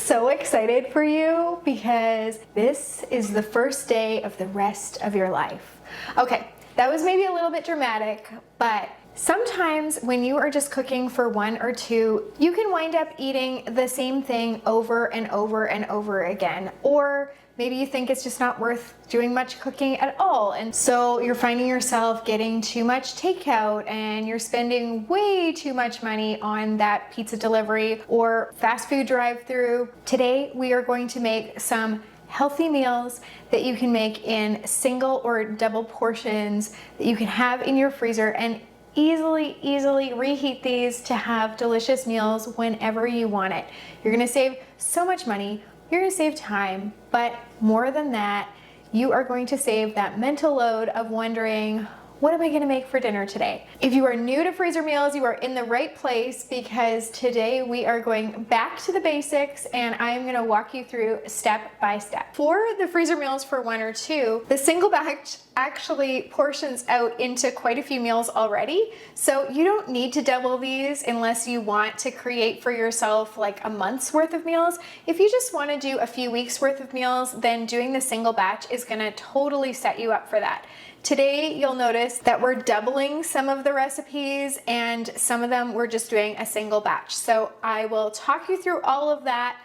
so excited for you because this is the first day of the rest of your life. Okay, that was maybe a little bit dramatic, but sometimes when you are just cooking for one or two, you can wind up eating the same thing over and over and over again. Or maybe you think it's just not worth doing much cooking at all. And so you're finding yourself getting too much takeout and you're spending way too much money on that pizza delivery or fast food drive-through. Today, we are going to make some healthy meals that you can make in single or double portions that you can have in your freezer and easily reheat these to have delicious meals whenever you want it. You're gonna save so much money, you're gonna save time, but more than that, you are going to save that mental load of wondering, what am I gonna make for dinner today? If you are new to freezer meals, you are in the right place because today we are going back to the basics and I'm gonna walk you through step by step. For the freezer meals for one or two, the single batch actually portions out into quite a few meals already. So you don't need to double these unless you want to create for yourself like a month's worth of meals. If you just wanna do a few weeks worth of meals, then doing the single batch is gonna totally set you up for that. Today, you'll notice that we're doubling some of the recipes and some of them we're just doing a single batch. So I will talk you through all of that,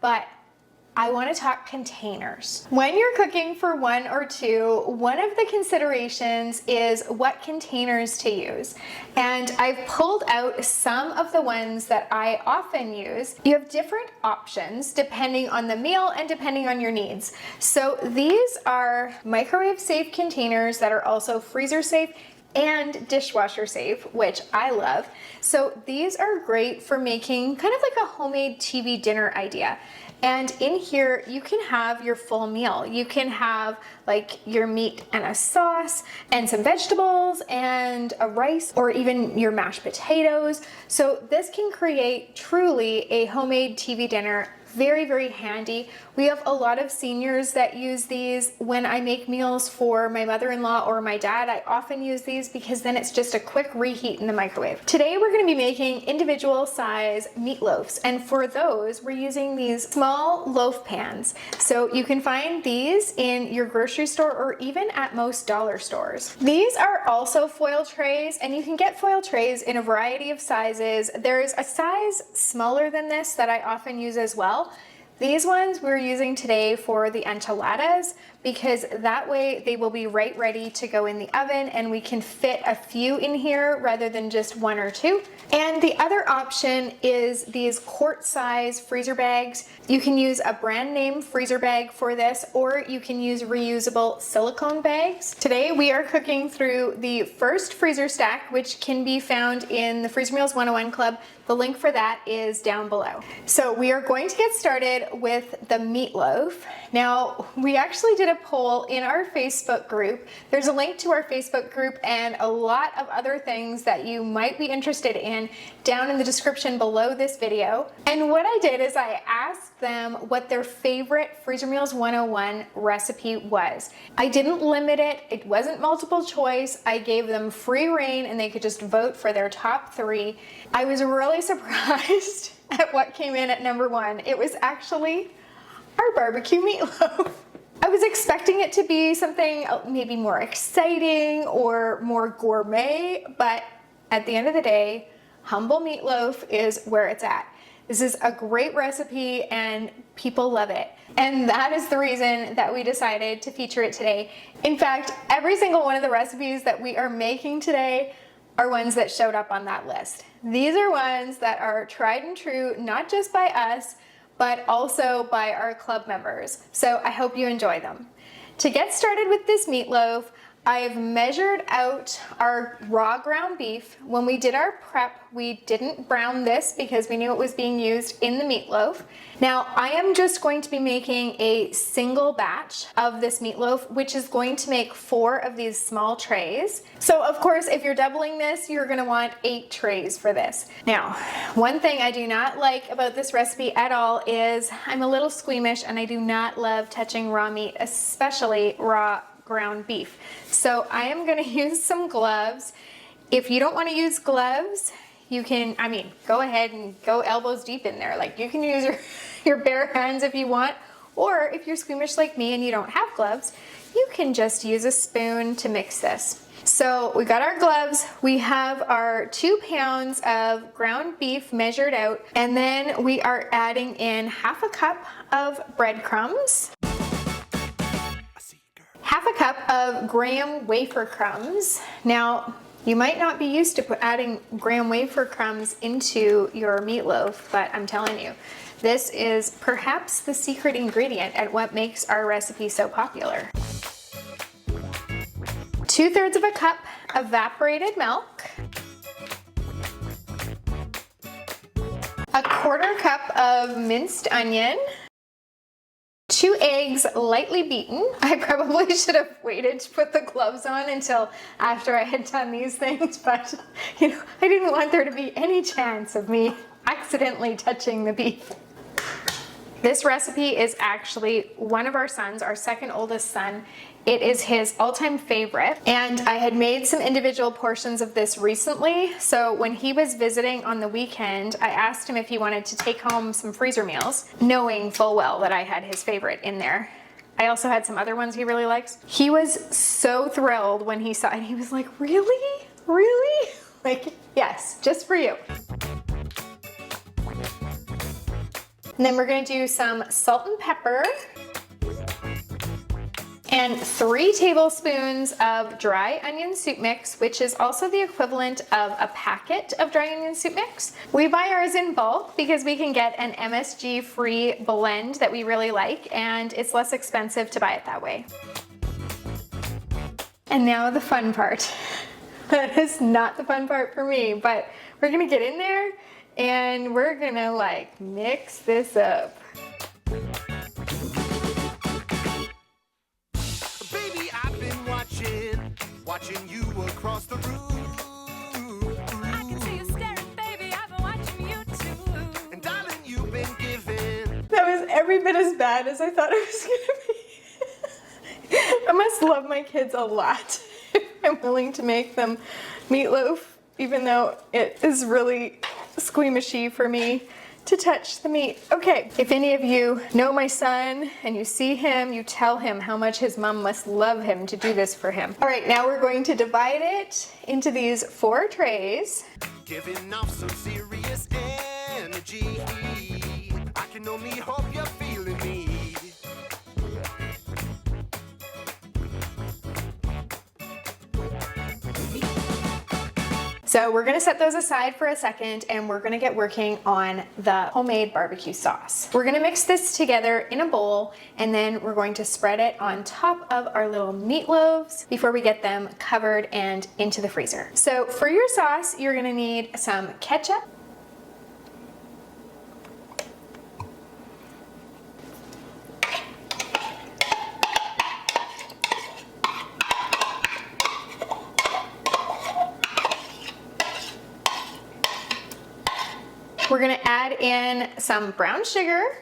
but I want to talk containers. When you're cooking for one or two, one of the considerations is what containers to use. And I've pulled out some of the ones that I often use. You have different options depending on the meal and depending on your needs. So these are microwave safe containers that are also freezer safe and dishwasher safe, which I love. So these are great for making kind of like a homemade TV dinner idea. And in here, you can have your full meal. You can have like your meat and a sauce and some vegetables and a rice or even your mashed potatoes. So this can create truly a homemade TV dinner. Very handy. We have a lot of seniors that use these. When I make meals for my mother-in-law or my dad, I often use these because then it's just a quick reheat in the microwave. Today we're going to be making individual size meatloafs, and for those we're using these small loaf pans. So you can find these in your grocery store or even at most dollar stores. These are also foil trays, and you can get foil trays in a variety of sizes. There's a size smaller than this that I often use as well. These ones we're using today for the enchiladas because that way they will be right ready to go in the oven and we can fit a few in here rather than just one or two. And the other option is these quart size freezer bags. You can use a brand name freezer bag for this, or you can use reusable silicone bags. Today we are cooking through the first freezer stack, which can be found in the Freezer Meals 101 Club. The link for that is down below. So we are going to get started with the meatloaf. Now, we actually did a poll in our Facebook group. There's a link to our Facebook group and a lot of other things that you might be interested in down in the description below this video. And what I did is I asked them what their favorite Freezer Meals 101 recipe was. I didn't limit it. It wasn't multiple choice. I gave them free reign and they could just vote for their top three. I was really surprised at what came in at number one. It was actually our barbecue meatloaf. I was expecting it to be something maybe more exciting or more gourmet, but at the end of the day, humble meatloaf is where it's at. This is a great recipe and people love it. And that is the reason that we decided to feature it today. In fact, every single one of the recipes that we are making today are ones that showed up on that list. These are ones that are tried and true, not just by us, but also by our club members. So I hope you enjoy them. To get started with this meatloaf, I've measured out our raw ground beef. When we did our prep, we didn't brown this because we knew it was being used in the meatloaf. Now, I am just going to be making a single batch of this meatloaf, which is going to make 4 of these small trays. So of course, if you're doubling this, you're gonna want 8 trays for this. Now, one thing I do not like about this recipe at all is I'm a little squeamish and I do not love touching raw meat, especially raw ground beef. So I am gonna use some gloves. If you don't wanna use gloves, you can, go ahead and go elbows deep in there. Like you can use your bare hands if you want, or if you're squeamish like me and you don't have gloves, you can just use a spoon to mix this. So we got our gloves, we have our 2 pounds of ground beef measured out, and then we are adding in half a cup of breadcrumbs, half a cup of graham wafer crumbs. Now, you might not be used to adding graham wafer crumbs into your meatloaf, but I'm telling you, this is perhaps the secret ingredient at what makes our recipe so popular. 2/3 of a cup evaporated milk, a 1/4 cup of minced onion, 2 eggs lightly beaten. I probably should have waited to put the gloves on until after I had done these things, but you know, I didn't want there to be any chance of me accidentally touching the beef. This recipe is actually one of our sons, our second oldest son. It is his all-time favorite, and I had made some individual portions of this recently, so when he was visiting on the weekend, I asked him if he wanted to take home some freezer meals, knowing full well that I had his favorite in there. I also had some other ones he really likes. He was so thrilled when he saw it. He was like, really? Really? Like, yes, just for you. And then we're gonna do some salt and pepper and 3 tablespoons of dry onion soup mix, which is also the equivalent of a packet of dry onion soup mix. We buy ours in bulk because we can get an MSG-free blend that we really like, and it's less expensive to buy it that way. And now the fun part. That is not the fun part for me, but we're gonna get in there and we're gonna like mix this up. Baby, I've been watching you across the room. I can see you staring, baby, I've been watching you too. And darling, you've been giving. That was every bit as bad as I thought it was gonna be. I must love my kids a lot if I'm willing to make them meatloaf, even though it is really squeamishy for me to touch the meat. Okay, if any of you know my son and you see him, you tell him how much his mom must love him to do this for him. All right, now we're going to divide it into these 4 trays. Giving off some serious energy. I can only hope you're feeling me. So we're gonna set those aside for a second and we're gonna get working on the homemade barbecue sauce. We're gonna mix this together in a bowl and then we're going to spread it on top of our little meatloaves before we get them covered and into the freezer. So for your sauce, you're gonna need some ketchup, we're gonna add in some brown sugar.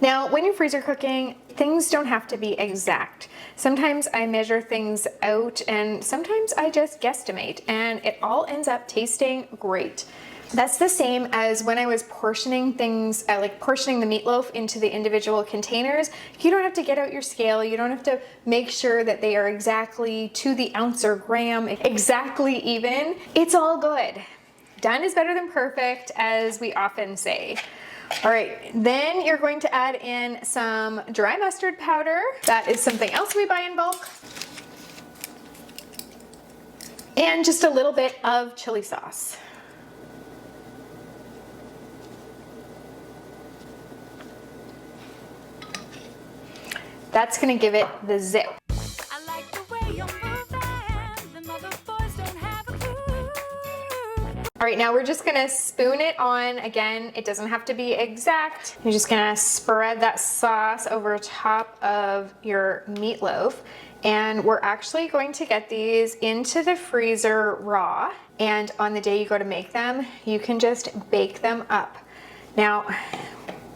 Now, when you're freezer cooking, things don't have to be exact. Sometimes I measure things out and sometimes I just guesstimate and it all ends up tasting great. That's the same as when I was portioning things, like portioning the meatloaf into the individual containers. You don't have to get out your scale. You don't have to make sure that they are exactly to the ounce or gram, exactly even. It's all good. Done is better than perfect, as we often say. All right, then you're going to add in some dry mustard powder. That is something else we buy in bulk. And just a little bit of chili sauce. That's gonna give it the zip. I like the way you're moving. The mother boys don't have a clue. All right, now we're just gonna spoon it on. Again, it doesn't have to be exact. You're just gonna spread that sauce over top of your meatloaf. And we're actually going to get these into the freezer raw. And on the day you go to make them, you can just bake them up. Now,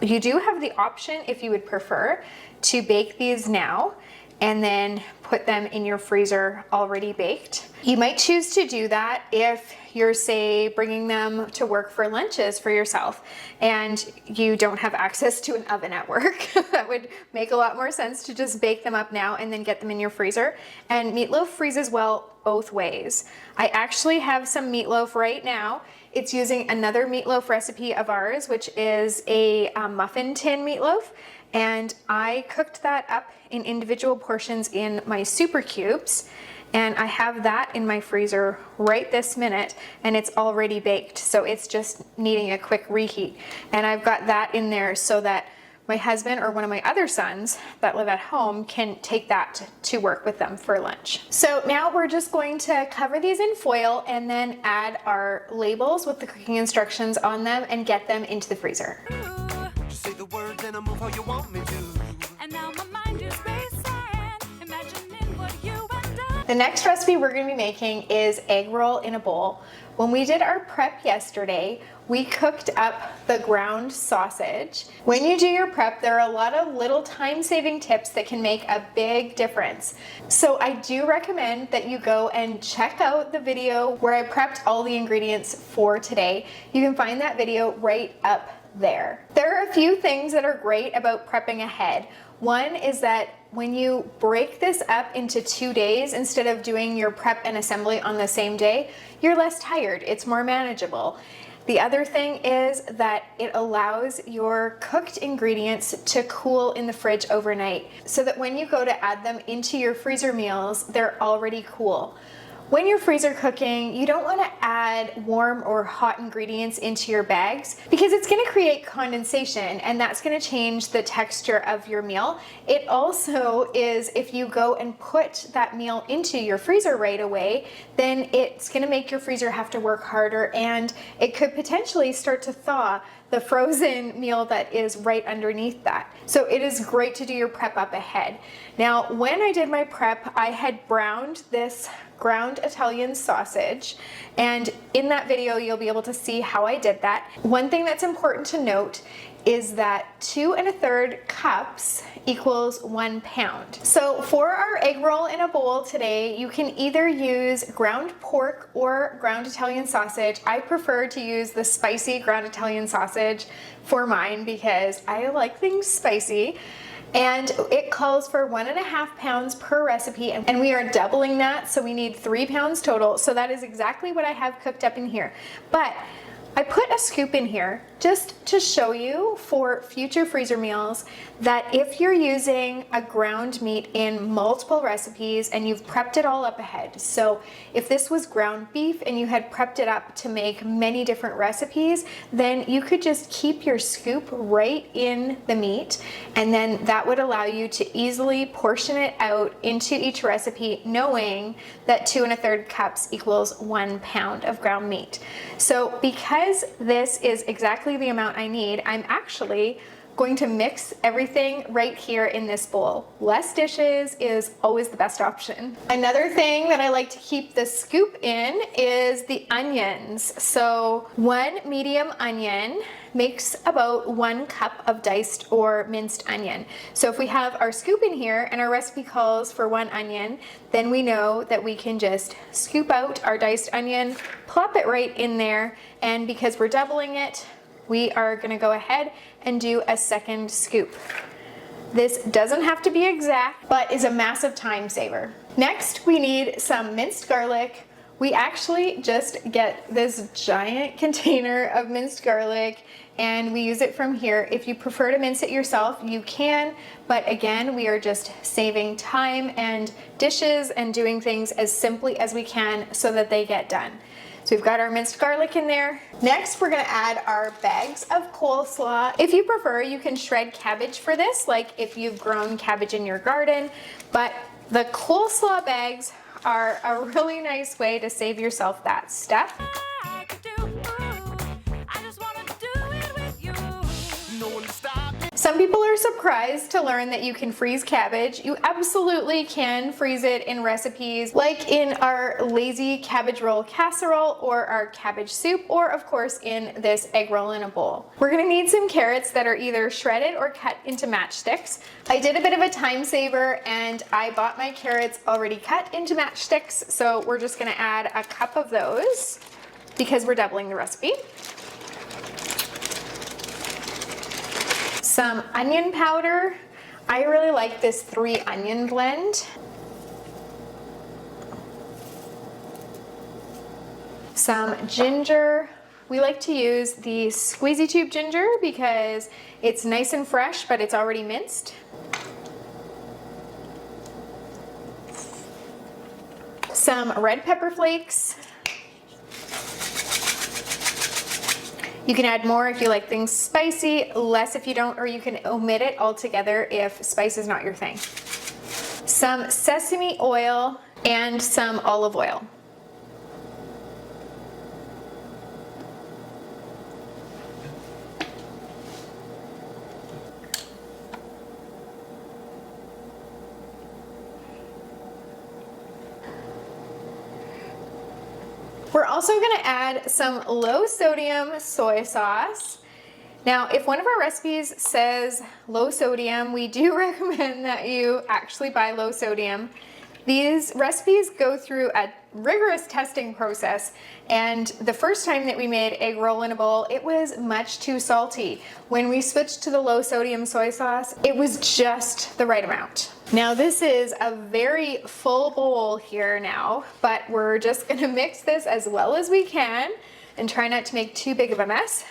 you do have the option, if you would prefer, to bake these now. and then put them in your freezer already baked. You might choose to do that if you're, say, bringing them to work for lunches for yourself and you don't have access to an oven at work. That would make a lot more sense to just bake them up now and then get them in your freezer. And meatloaf freezes well both ways. I actually have some meatloaf right now. It's using another meatloaf recipe of ours, which is a muffin tin meatloaf. And I cooked that up in individual portions in my super cubes. And I have that in my freezer right this minute, and it's already baked. So it's just needing a quick reheat. And I've got that in there so that my husband or one of my other sons that live at home can take that to work with them for lunch. So now we're just going to cover these in foil and then add our labels with the cooking instructions on them and get them into the freezer. Just say the words and I'll move how you want me to. And now my mind is racing, imagining what you and I. The next recipe we're going to be making is egg roll in a bowl. When we did our prep yesterday, we cooked up the ground sausage. When you do your prep, there are a lot of little time-saving tips that can make a big difference. So I do recommend that you go and check out the video where I prepped all the ingredients for today. You can find that video right up there. There are a few things that are great about prepping ahead. One is that when you break this up into 2 days instead of doing your prep and assembly on the same day, you're less tired. It's more manageable. The other thing is that it allows your cooked ingredients to cool in the fridge overnight so that when you go to add them into your freezer meals, they're already cool. When you're freezer cooking, you don't want to add warm or hot ingredients into your bags because it's going to create condensation and that's going to change the texture of your meal. It also is, if you go and put that meal into your freezer right away, then it's going to make your freezer have to work harder and it could potentially start to thaw the frozen meal that is right underneath that. So it is great to do your prep up ahead. Now, when I did my prep, I had browned this ground Italian sausage, and in that video you'll be able to see how I did that. One thing that's important to note is that 2 1/3 cups equals 1 pound. So for our egg roll in a bowl today, you can either use ground pork or ground Italian sausage. I prefer to use the spicy ground Italian sausage for mine because I like things spicy. And it calls for 1.5 pounds per recipe, and we are doubling that, so we need 3 pounds total. So that is exactly what I have cooked up in here. But I put a scoop in here just to show you for future freezer meals that if you're using a ground meat in multiple recipes and you've prepped it all up ahead, so if this was ground beef and you had prepped it up to make many different recipes, then you could just keep your scoop right in the meat, and then that would allow you to easily portion it out into each recipe, knowing that 2 1/3 cups equals 1 pound of ground meat. So because this is exactly the amount I need, I'm actually going to mix everything right here in this bowl. Less dishes is always the best option. Another thing that I like to keep the scoop in is the onions. So 1 medium onion makes about 1 cup of diced or minced onion. So if we have our scoop in here and our recipe calls for 1 onion, then we know that we can just scoop out our diced onion, plop it right in there, and because we're doubling it, we are going to go ahead and do a second scoop. This doesn't have to be exact, but is a massive time saver. Next, we need some minced garlic. We actually just get this giant container of minced garlic and we use it from here. If you prefer to mince it yourself, you can, but again, we are just saving time and dishes and doing things as simply as we can so that they get done. So we've got our minced garlic in there. Next, we're gonna add our bags of coleslaw. If you prefer, you can shred cabbage for this, like if you've grown cabbage in your garden, but the coleslaw bags are a really nice way to save yourself that step. I could do. I just wanna do it with you. No one to stop me. Some people are surprised to learn that you can freeze cabbage. You absolutely can freeze it in recipes like in our lazy cabbage roll casserole or our cabbage soup, or of course in this egg roll in a bowl. We're gonna need some carrots that are either shredded or cut into matchsticks. I did a bit of a time saver and I bought my carrots already cut into matchsticks, so we're just gonna add a cup of those because we're doubling the recipe. Some onion powder. I really like this 3 onion blend. Some ginger. We like to use the squeezy tube ginger because it's nice and fresh, but it's already minced. Some red pepper flakes. You can add more if you like things spicy, less if you don't, or you can omit it altogether if spice is not your thing. Some sesame oil and some olive oil. We're also going to add some low sodium soy sauce. Now, if one of our recipes says low sodium, we do recommend that you actually buy low sodium. These recipes go through a rigorous testing process, and the first time that we made egg roll in a bowl, it was much too salty. When we switched to the low sodium soy sauce, it was just the right amount. Now this is a very full bowl here now, but we're just gonna mix this as well as we can and try not to make too big of a mess.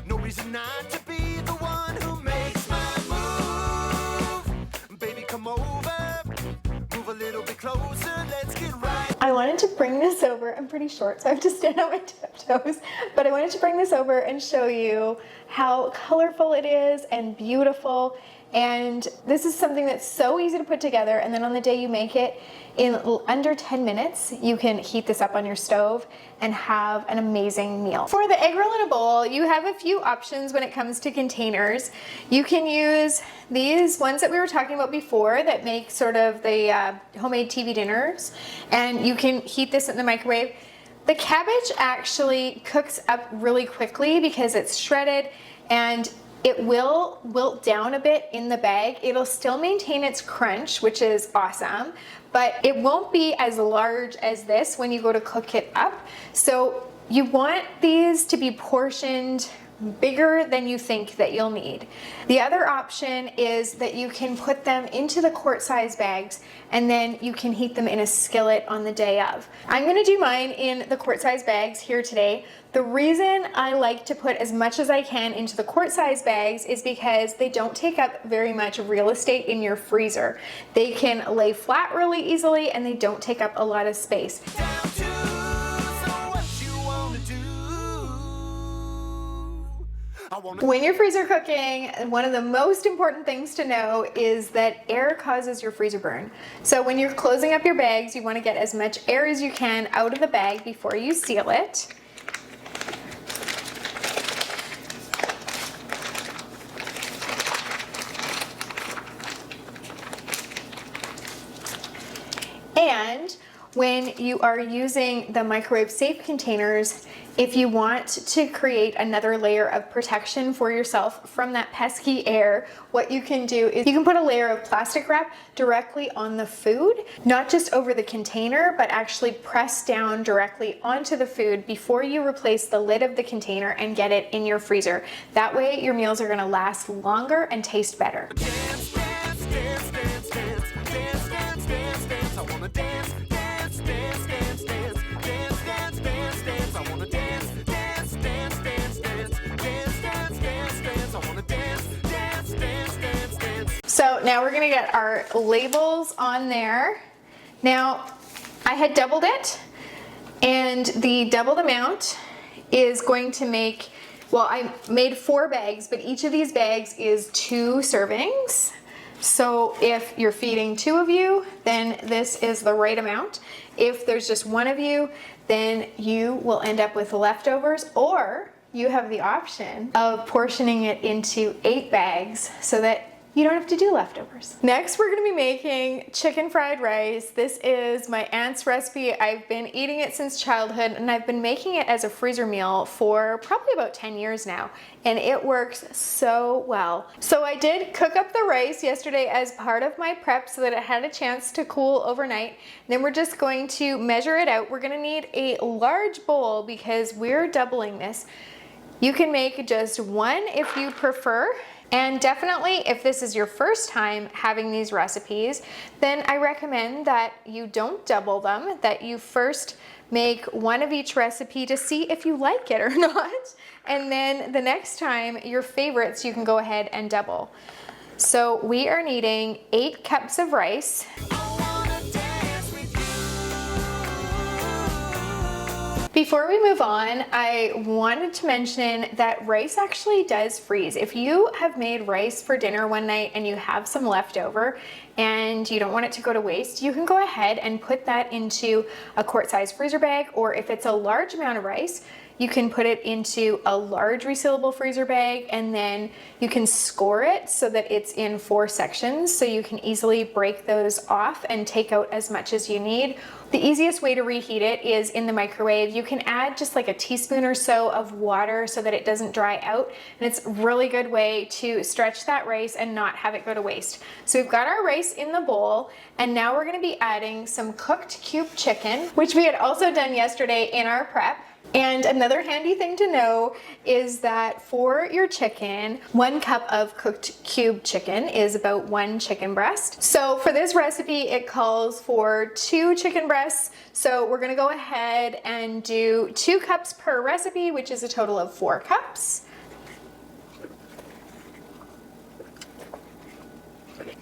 No reason not to be the one who makes my move. Baby, come over, move a little bit closer, let's get right. I wanted to bring this over, I'm pretty short so I have to stand on my tiptoes, but I wanted to bring this over and show you how colorful it is and beautiful. And this is something that's so easy to put together, and then on the day you make it, in under 10 minutes, you can heat this up on your stove and have an amazing meal. For the egg roll in a bowl, you have a few options when it comes to containers. You can use these ones that we were talking about before that make sort of the homemade TV dinners, and you can heat this in the microwave. The cabbage actually cooks up really quickly because it's shredded, and it will wilt down a bit in the bag. It'll still maintain its crunch, which is awesome, but it won't be as large as this when you go to cook it up. So you want these to be portioned bigger than you think that you'll need. The other option is that you can put them into the quart size bags and then you can heat them in a skillet on the day of. I'm gonna do mine in the quart size bags here today. The reason I like to put as much as I can into the quart size bags is because they don't take up very much real estate in your freezer. They can lay flat really easily and they don't take up a lot of space. Down to, so what you wanna do? I wanna When you're freezer cooking, one of the most important things to know is that air causes your freezer burn. So when you're closing up your bags, you want to get as much air as you can out of the bag before you seal it. And when you are using the microwave safe containers, if you want to create another layer of protection for yourself from that pesky air, what you can do is you can put a layer of plastic wrap directly on the food, not just over the container, but actually press down directly onto the food before you replace the lid of the container and get it in your freezer. That way your meals are gonna last longer and taste better. dance, dance, dance, dance, dance, dance, dance, dance, dance. I wanna dance, dance, dance, dance, dance, dance, dance, dance, dance. I wanna dance, dance, dance, dance, dance, dance, dance, dance, dance. I wanna dance, dance, dance, dance, dance. So now we're gonna get our labels on there. Now, I had doubled it, and the doubled amount is going to make, well, I made 4 bags, but each of these bags is 2 servings. So if you're feeding 2 of you, then this is the right amount. If there's just 1 of you, then you will end up with leftovers, or you have the option of portioning it into 8 bags so that you don't have to do leftovers. Next, we're gonna be making chicken fried rice. This is my aunt's recipe. I've been eating it since childhood, and I've been making it as a freezer meal for probably about 10 years now, and it works so well. So I did cook up the rice yesterday as part of my prep so that it had a chance to cool overnight. Then we're just going to measure it out. We're gonna need a large bowl because we're doubling this. You can make just one if you prefer. And definitely, if this is your first time having these recipes, then I recommend that you don't double them, that you first make one of each recipe to see if you like it or not. And then the next time, your favorites, you can go ahead and double. So we are needing 8 cups of rice. Before we move on, I wanted to mention that rice actually does freeze. If you have made rice for dinner one night and you have some left over and you don't want it to go to waste, you can go ahead and put that into a quart-sized freezer bag, or if it's a large amount of rice, you can put it into a large resealable freezer bag, and then you can score it so that it's in 4 sections so you can easily break those off and take out as much as you need. The easiest way to reheat it is in the microwave. You can add just like a teaspoon or so of water so that it doesn't dry out, and it's a really good way to stretch that rice and not have it go to waste. So we've got our rice in the bowl, and now we're gonna be adding some cooked cube chicken, which we had also done yesterday in our prep. And another handy thing to know is that for your chicken, 1 cup of cooked cube chicken is about 1 chicken breast. So for this recipe, it calls for 2 chicken breasts. So we're gonna go ahead and do 2 cups per recipe, which is a total of 4 cups.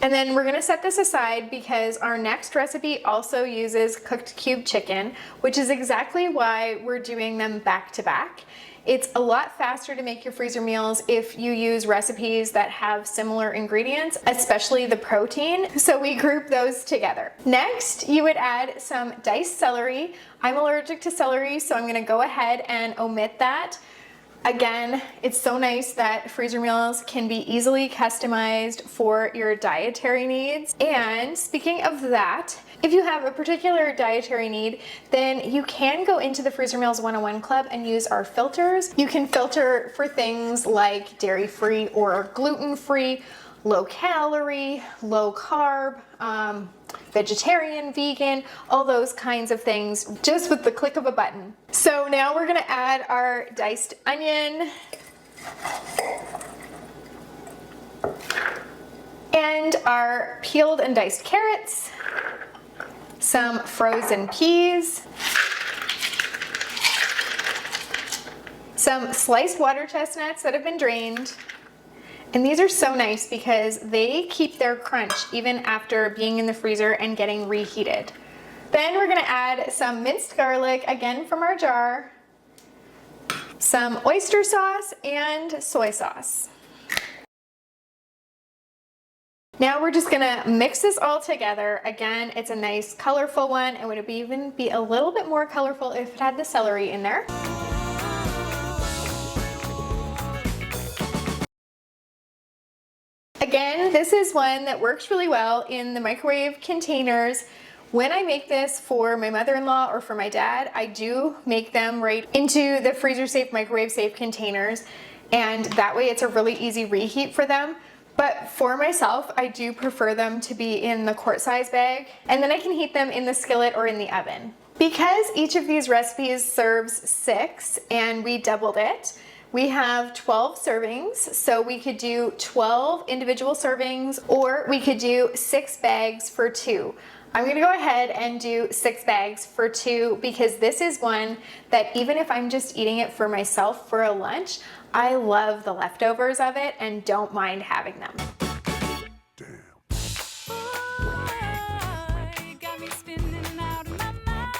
And then we're gonna set this aside because our next recipe also uses cooked cube chicken, which is exactly why we're doing them back to back. It's a lot faster to make your freezer meals if you use recipes that have similar ingredients, especially the protein. So we group those together. Next, you would add some diced celery. I'm allergic to celery, so I'm gonna go ahead and omit that. Again, it's so nice that freezer meals can be easily customized for your dietary needs. And speaking of that, if you have a particular dietary need, then you can go into the Freezer Meals 101 Club and use our filters. You can filter for things like dairy-free or gluten-free, low calorie, low carb, vegetarian, vegan, all those kinds of things, just with the click of a button. So now we're gonna add our diced onion and our peeled and diced carrots, some frozen peas, some sliced water chestnuts that have been drained. And these are so nice because they keep their crunch even after being in the freezer and getting reheated. Then we're gonna add some minced garlic, again from our jar, some oyster sauce and soy sauce. Now we're just gonna mix this all together. Again, it's a nice colorful one. It would even be a little bit more colorful if it had the celery in there. Again, this is one that works really well in the microwave containers. When I make this for my mother-in-law or for my dad, I do make them right into the freezer safe, microwave safe containers, and that way it's a really easy reheat for them. But for myself, I do prefer them to be in the quart size bag, and then I can heat them in the skillet or in the oven. Because each of these recipes serves 6 and we doubled it, we have 12 servings, so we could do 12 individual servings, or we could do 6 bags for 2. I'm gonna go ahead and do 6 bags for 2 because this is one that even if I'm just eating it for myself for a lunch, I love the leftovers of it and don't mind having them. You got me spinning out of my mind.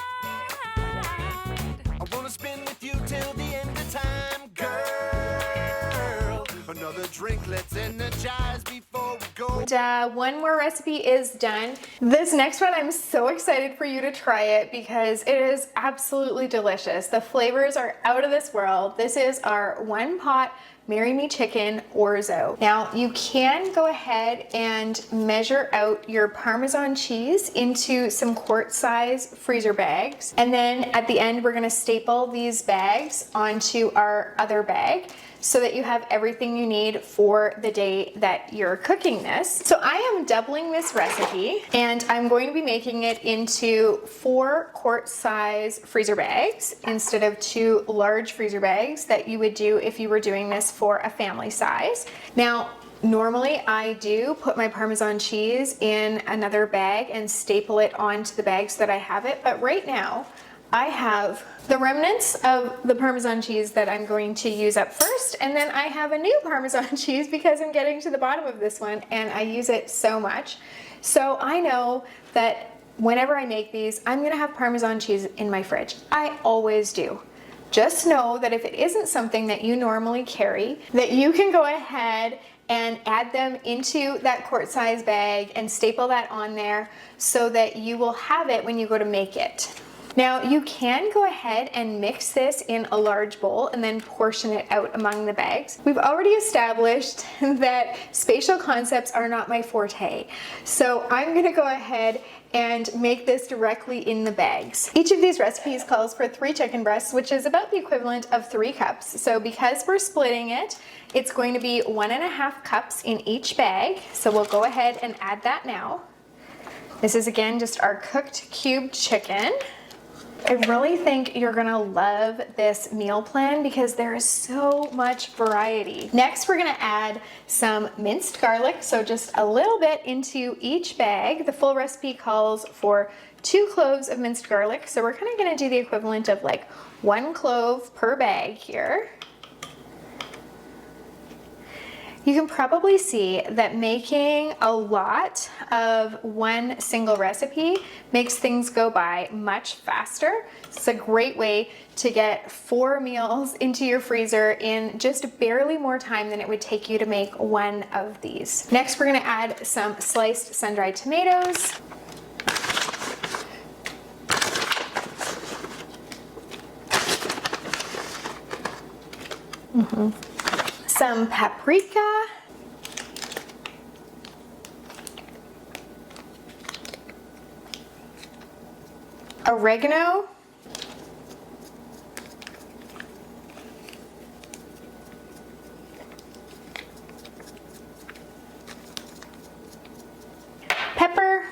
I wanna spin with you till the end of time, girl. Another drink Let's energize before we go. And one more recipe is done. This next one, I'm so excited for you to try it because it is absolutely delicious. The flavors are out of this world. This is our one pot Marry Me Chicken Orzo. Now you can go ahead and measure out your Parmesan cheese into some quart size freezer bags. And then at the end, we're gonna staple these bags onto our other bag so that you have everything you need for the day that you're cooking this. So I am doubling this recipe and I'm going to be making it into 4 quart size freezer bags instead of 2 large freezer bags that you would do if you were doing this for a family size. Now, normally I do put my Parmesan cheese in another bag and staple it onto the bags that I have it, but right now I have the remnants of the Parmesan cheese that I'm going to use up first, and then I have a new Parmesan cheese because I'm getting to the bottom of this one and I use it so much. So I know that whenever I make these, I'm gonna have Parmesan cheese in my fridge. I always do. Just know that if it isn't something that you normally carry, that you can go ahead and add them into that quart size bag and staple that on there so that you will have it when you go to make it. Now you can go ahead and mix this in a large bowl and then portion it out among the bags. We've already established that spatial concepts are not my forte. So I'm gonna go ahead and make this directly in the bags. Each of these recipes calls for 3 chicken breasts, which is about the equivalent of 3 cups. So because we're splitting it, it's going to be 1.5 cups in each bag. So we'll go ahead and add that now. This is again just our cooked cubed chicken. I really think you're gonna love this meal plan because there is so much variety. Next, we're gonna add some minced garlic, so just a little bit into each bag. The full recipe calls for 2 cloves of minced garlic, so we're kind of gonna do the equivalent of like 1 clove per bag here. You can probably see that making a lot of one single recipe makes things go by much faster. It's a great way to get 4 meals into your freezer in just barely more time than it would take you to make one of these. Next, we're gonna add some sliced sun-dried tomatoes. Some paprika, oregano, pepper,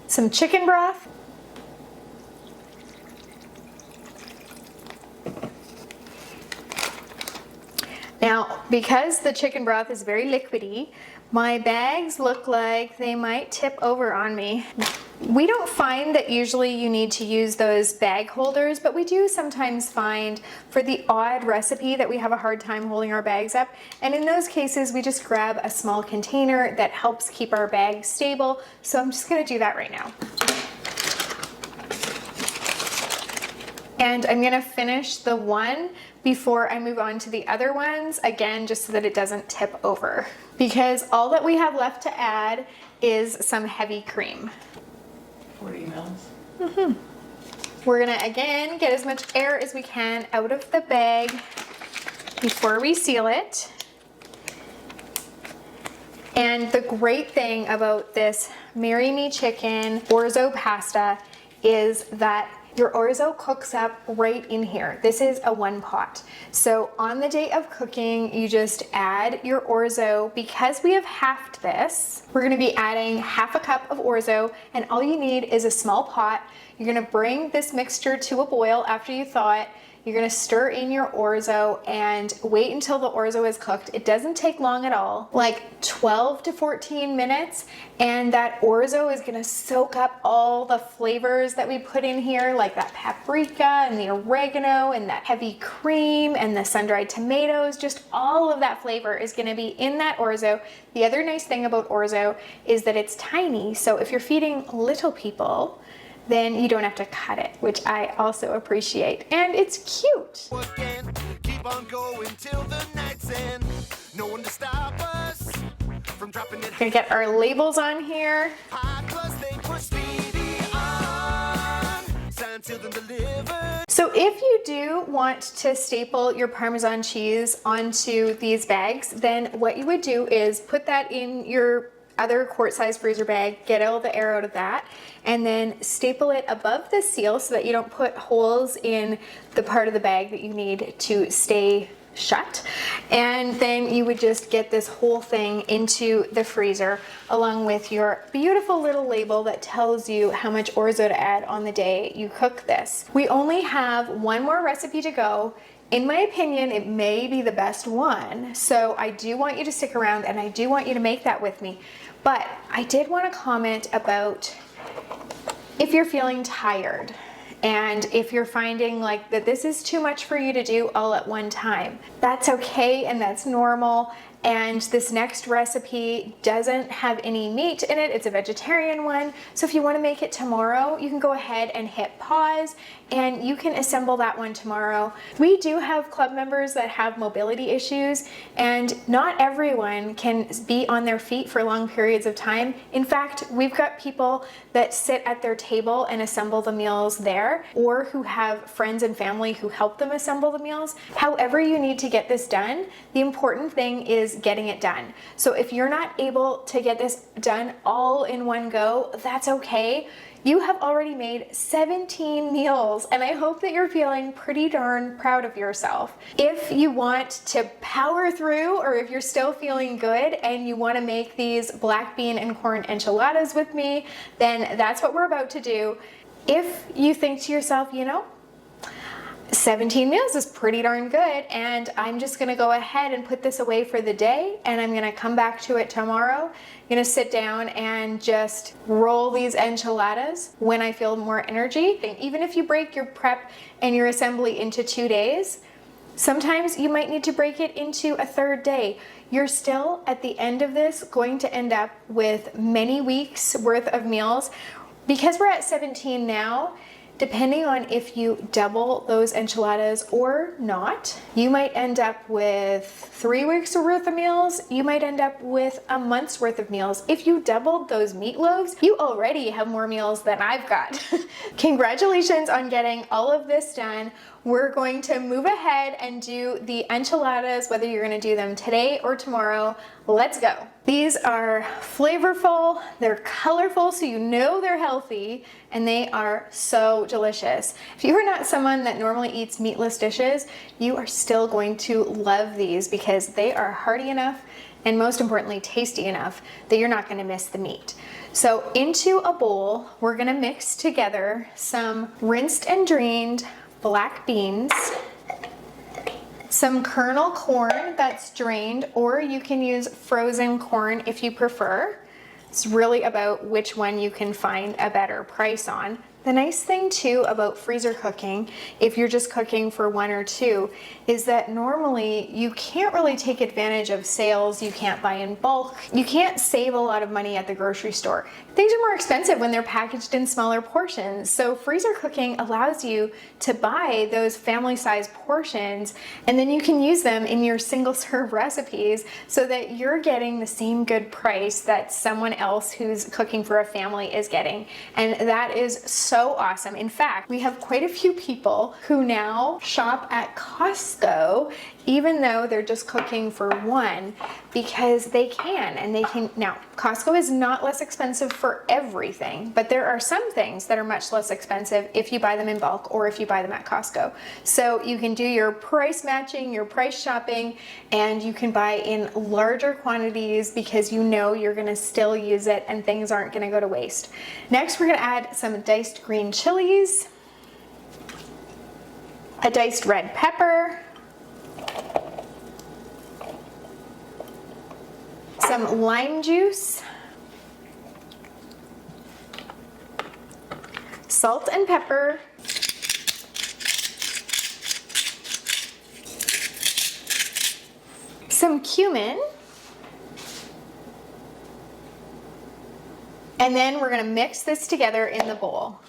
some chicken broth, now, because the chicken broth is very liquidy, my bags look like they might tip over on me. We don't find that usually you need to use those bag holders, but we do sometimes find for the odd recipe that we have a hard time holding our bags up. And in those cases, we just grab a small container that helps keep our bags stable. So I'm just gonna do that right now. And I'm gonna finish the one before I move on to the other ones, again, just so that it doesn't tip over. Because all that we have left to add is some heavy cream. 40 mils. We're gonna, again, get as much air as we can out of the bag before we seal it. And the great thing about this Marry Me Chicken Orzo pasta is that your Orzo cooks up right in here. This is a one pot. So on the day of cooking, you just add your Orzo. Because we have halved this, we're gonna be adding 1/2 cup of Orzo, and all you need is a small pot. You're gonna bring this mixture to a boil after you thaw it. You're gonna stir in your Orzo and wait until the Orzo is cooked. It doesn't take long at all, like 12 to 14 minutes, and that Orzo is gonna soak up all the flavors that we put in here, like that paprika and the oregano and that heavy cream and the sun-dried tomatoes. Just all of that flavor is gonna be in that Orzo. The other nice thing about Orzo is that it's tiny, so if you're feeding little people, then you don't have to cut it, which I also appreciate. And it's cute. Again, keep on going till the night's end. No one to stop us from dropping it Gonna get our labels on here. high, plus they push speedy on. Sign sealed and delivered. So if you do want to staple your Parmesan cheese onto these bags, then what you would do is put that in your other quart-sized freezer bag, get all the air out of that, and then staple it above the seal so that you don't put holes in the part of the bag that you need to stay shut. And then you would just get this whole thing into the freezer along with your beautiful little label that tells you how much orzo to add on the day you cook this. We only have one more recipe to go. In my opinion, it may be the best one, so I do want you to stick around and I do want you to make that with me. But I did want to comment about if you're feeling tired and if you're finding like that this is too much for you to do all at one time. That's okay and that's normal. And this next recipe doesn't have any meat in it. It's a vegetarian one. So if you want to make it tomorrow, you can go ahead and hit pause and you can assemble that one tomorrow. We do have club members that have mobility issues, and not everyone can be on their feet for long periods of time. In fact, we've got people that sit at their table and assemble the meals there, or who have friends and family who help them assemble the meals. However you need to get this done, the important thing is getting it done. So if you're not able to get this done all in one go, that's okay. You have already made 17 meals, and I hope that you're feeling pretty darn proud of yourself. If you want to power through, or if you're still feeling good and you want to make these black bean and corn enchiladas with me, then that's what we're about to do. If you think to yourself, you know, 17 meals is pretty darn good, and I'm just gonna go ahead and put this away for the day, and I'm gonna come back to it tomorrow. I'm gonna sit down and just roll these enchiladas when I feel more energy. Even if you break your prep and your assembly into 2 days, sometimes you might need to break it into a third day. You're still, at the end of this, going to end up with many weeks worth of meals. Because we're at 17 now, depending on if you double those enchiladas or not, you might end up with 3 weeks worth of meals. You might end up with a month's worth of meals. If you doubled those meatloaves, you already have more meals than I've got. Congratulations on getting all of this done. We're going to move ahead and do the enchiladas, whether you're gonna do them today or tomorrow. Let's go. These are flavorful, they're colorful, so you know they're healthy, and they are so delicious. If you are not someone that normally eats meatless dishes, you are still going to love these because they are hearty enough and, most importantly, tasty enough that you're not gonna miss the meat. So into a bowl, we're gonna mix together some rinsed and drained black beans, some kernel corn that's drained, or you can use frozen corn if you prefer. It's really about which one you can find a better price on. The nice thing too about freezer cooking, if you're just cooking for 1 or 2, is that normally you can't really take advantage of sales. You can't buy in bulk. You can't save a lot of money at the grocery store. Things are more expensive when they're packaged in smaller portions. So freezer cooking allows you to buy those family-sized portions, and then you can use them in your single-serve recipes so that you're getting the same good price that someone else who's cooking for a family is getting. And that is so awesome. In fact, we have quite a few people who now shop at Costco, even though they're just cooking for one, because they can, and they can. Now, Costco is not less expensive for everything, but there are some things that are much less expensive if you buy them in bulk or if you buy them at Costco. So you can do your price matching, your price shopping, and you can buy in larger quantities because you know you're gonna still use it and things aren't gonna go to waste. Next, we're gonna add some diced green chilies, a diced red pepper, some lime juice, salt and pepper, some cumin, and then we're going to mix this together in the bowl.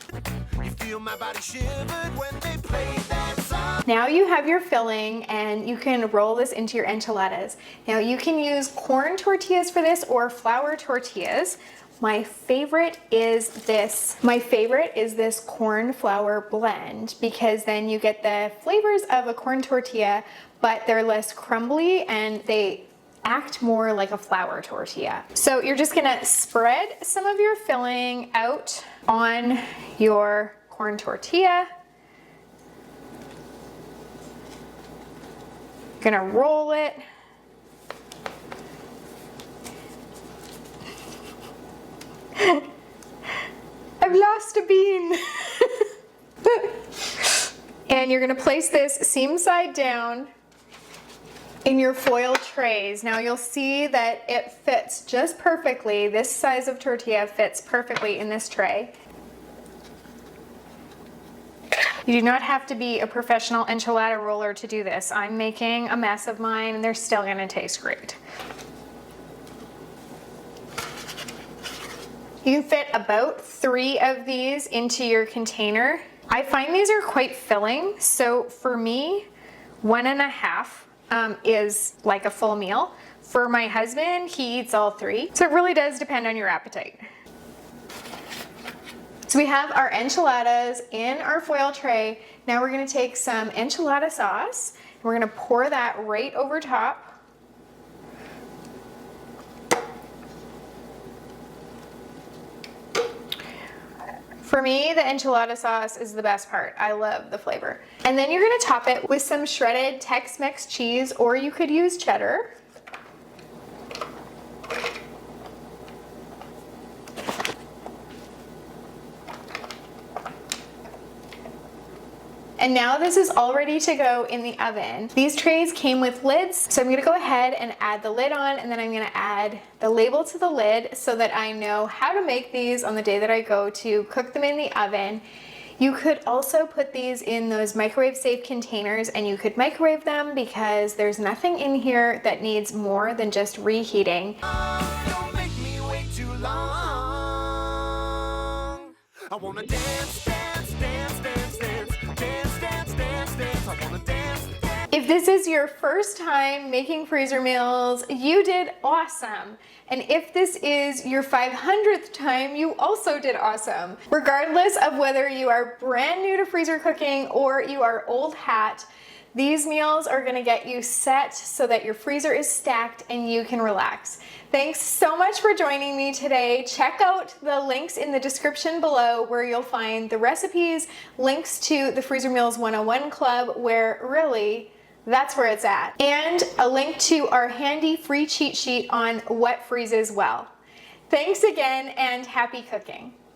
feel my body shivered when they played that song. Now you have your filling and you can roll this into your enchiladas. Now you can use corn tortillas for this or flour tortillas. My favorite is this. My favorite is this corn flour blend because then you get the flavors of a corn tortilla, but they're less crumbly and they act more like a flour tortilla. So you're just gonna spread some of your filling out on your corn tortilla. You're gonna roll it. I've lost a bean. And you're gonna place this seam side down in your foil trays. Now you'll see that it fits just perfectly. This size of tortilla fits perfectly in this tray. You do not have to be a professional enchilada roller to do this. I'm making a mess of mine and they're still gonna taste great. You can fit about 3 of these into your container. I find these are quite filling, so for me, 1.5 is like a full meal. For my husband, he eats all 3, so it really does depend on your appetite. So we have our enchiladas in our foil tray. Now we're gonna take some enchilada sauce, and we're gonna pour that right over top. For me, the enchilada sauce is the best part. I love the flavor. And then you're gonna top it with some shredded Tex-Mex cheese, or you could use cheddar. And now this is all ready to go in the oven. These trays came with lids, so I'm gonna go ahead and add the lid on, and then I'm gonna add the label to the lid so that I know how to make these on the day that I go to cook them in the oven. You could also put these in those microwave safe containers and you could microwave them because there's nothing in here that needs more than just reheating. Don't make me wait too long. I wanna dance, dance, dance, dance, dance, dance, dance, dance, dance. I wanna dance, dance. If this is your first time making freezer meals, you did awesome. And if this is your 500th time, you also did awesome. Regardless of whether you are brand new to freezer cooking or you are old hat, these meals are gonna get you set so that your freezer is stacked and you can relax. Thanks so much for joining me today. Check out the links in the description below where you'll find the recipes, links to the Freezer Meals 101 Club, where really, that's where it's at, and a link to our handy free cheat sheet on what freezes well. Thanks again and happy cooking.